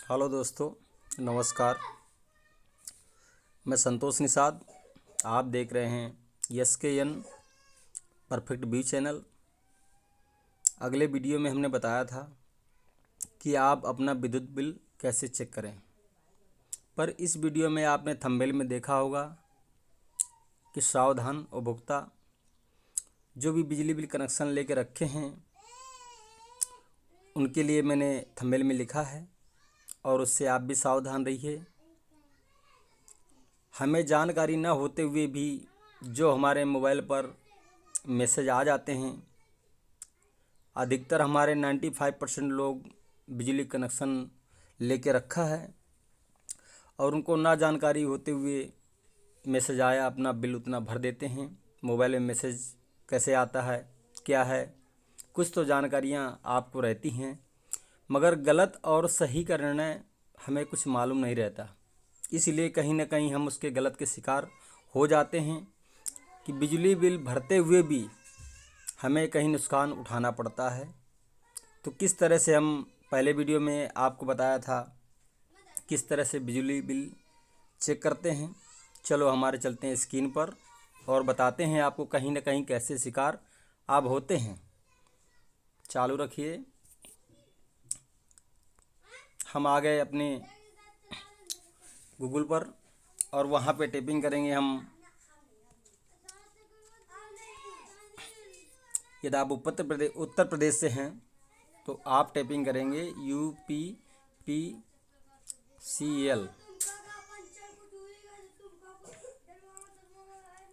Hello दोस्तों, नमस्कार। मैं संतोष निषाद। आप देख रहे हैं SKN परफेक्ट व्यू चैनल। अगले वीडियो में हमने बताया था कि आप अपना विद्युत बिल कैसे चेक करें, पर इस वीडियो में आपने थंबनेल में देखा होगा कि सावधान उपभोक्ता जो भी बिजली बिल कनेक्शन लेके रखे हैं उनके लिए मैंने थंबनेल में लिखा है, और उससे आप भी सावधान रहिए। हमें जानकारी न होते हुए भी जो हमारे मोबाइल पर मैसेज आ जाते हैं, अधिकतर हमारे 95% लोग बिजली कनेक्शन लेके रखा है और उनको ना जानकारी होते हुए मैसेज आया अपना बिल उतना भर देते हैं। मोबाइल में मैसेज कैसे आता है, क्या है, कुछ तो जानकारियाँ आपको रहती हैं, मगर गलत और सही का निर्णय हमें कुछ मालूम नहीं रहता। इसलिए कहीं ना कहीं हम उसके गलत के शिकार हो जाते हैं कि बिजली बिल भरते हुए भी हमें कहीं नुकसान उठाना पड़ता है। तो किस तरह से, हम पहले वीडियो में आपको बताया था किस तरह से बिजली बिल चेक करते हैं। चलो हमारे चलते हैं स्क्रीन पर और बताते हैं आपको कहीं ना कहीं कैसे शिकार आप होते हैं। चालू रखिए। हम आ गए अपने गूगल पर और वहाँ पे टाइपिंग करेंगे हम। यदि आप उत्तर प्रदेश से हैं तो आप टाइपिंग करेंगे UPPCL।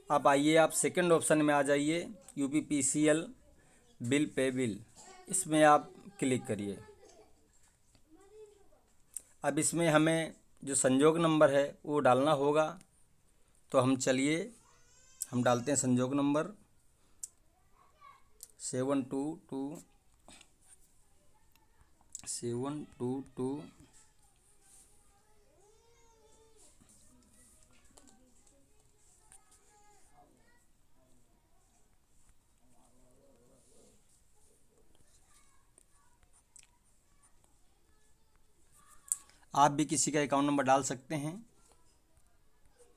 अब आइए, आप सेकंड ऑप्शन में आ जाइए, UPPCL बिल पे बिल, इसमें आप क्लिक करिए। अब इसमें हमें जो संजोग नंबर है वो डालना होगा, तो हम डालते हैं संजोग नंबर 722। आप भी किसी का अकाउंट नंबर डाल सकते हैं।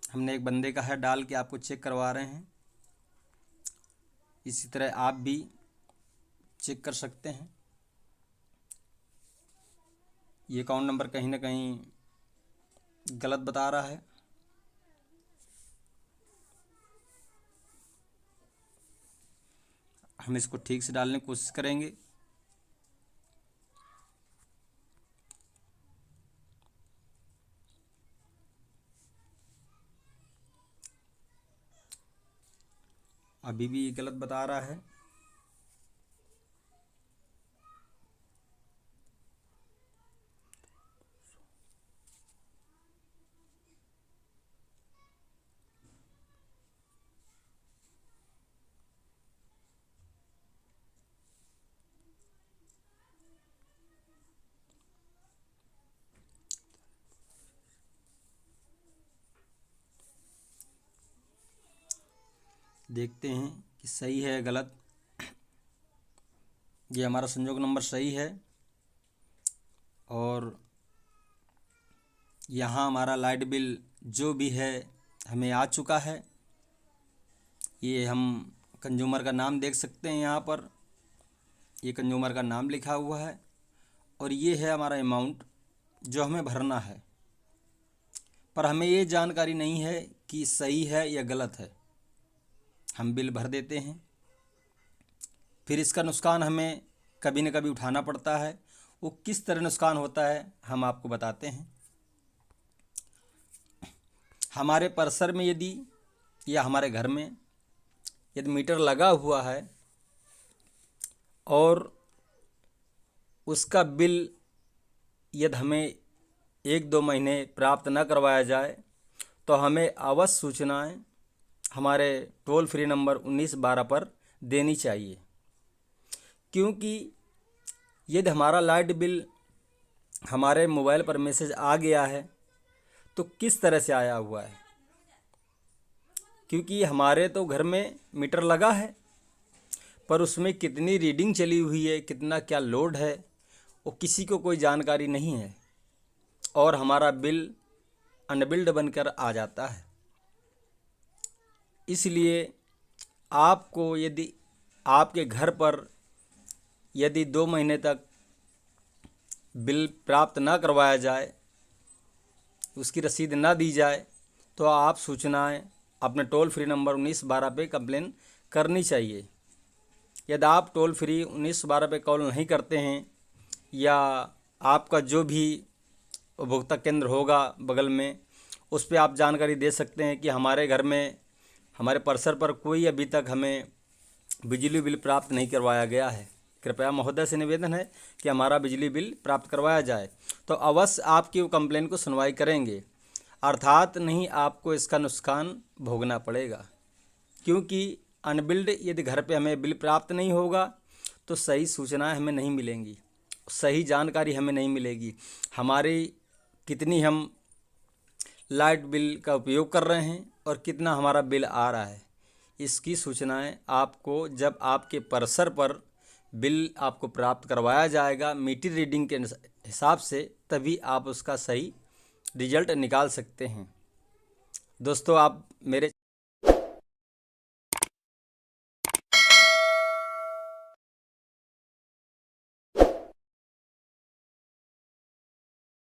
हमने एक बंदे का है डाल के आपको चेक करवा रहे हैं। इसी तरह आप भी चेक कर सकते हैं। ये अकाउंट नंबर कहीं ना कहीं गलत बता रहा है। हम इसको ठीक से डालने की कोशिश करेंगे। अभी भी ये गलत बता रहा है। देखते हैं कि सही है या गलत। ये हमारा संजोग नंबर सही है और यहाँ हमारा लाइट बिल जो भी है हमें आ चुका है। ये हम कंज्यूमर का नाम देख सकते हैं, यहाँ पर ये कंज्यूमर का नाम लिखा हुआ है और ये है हमारा अमाउंट जो हमें भरना है। पर हमें ये जानकारी नहीं है कि सही है या गलत है। हम बिल भर देते हैं, फिर इसका नुकसान हमें कभी न कभी उठाना पड़ता है। वो किस तरह नुकसान होता है हम आपको बताते हैं। हमारे परिसर में यदि या हमारे घर में यदि मीटर लगा हुआ है और उसका बिल यदि हमें 1-2 महीने प्राप्त न करवाया जाए तो हमें अवश्य सूचनाएं हमारे टोल फ्री नंबर 1912 पर देनी चाहिए। क्योंकि यदि हमारा लाइट बिल हमारे मोबाइल पर मैसेज आ गया है तो किस तरह से आया हुआ है, क्योंकि हमारे तो घर में मीटर लगा है पर उसमें कितनी रीडिंग चली हुई है, कितना क्या लोड है, वो किसी को कोई जानकारी नहीं है। और हमारा बिल अनबिल्ड बनकर आ जाता है। इसलिए आपको यदि आपके घर पर यदि 2 महीने तक बिल प्राप्त ना करवाया जाए, उसकी रसीद ना दी जाए, तो आप सूचनाएं अपने टोल फ्री नंबर 1912 पे कंप्लेन करनी चाहिए। यदि आप टोल फ्री 1912 पे कॉल नहीं करते हैं या आपका जो भी उपभोक्ता केंद्र होगा बगल में, उस पे आप जानकारी दे सकते हैं कि हमारे घर में, हमारे परिसर पर कोई अभी तक हमें बिजली बिल प्राप्त नहीं करवाया गया है। कृपया महोदय से निवेदन है कि हमारा बिजली बिल प्राप्त करवाया जाए। तो अवश्य आपकी वो कंप्लेन को सुनवाई करेंगे, अर्थात नहीं आपको इसका नुकसान भोगना पड़ेगा। क्योंकि अनबिल्ड यदि घर पे हमें बिल प्राप्त नहीं होगा तो सही सूचनाएं हमें नहीं मिलेंगी, सही जानकारी हमें नहीं मिलेगी, हमारी कितनी हम लाइट बिल का उपयोग कर रहे हैं और कितना हमारा बिल आ रहा है, इसकी सूचनाएं आपको जब आपके परिसर पर बिल आपको प्राप्त करवाया जाएगा मीटर रीडिंग के हिसाब से, तभी आप उसका सही रिजल्ट निकाल सकते हैं। दोस्तों, आप मेरे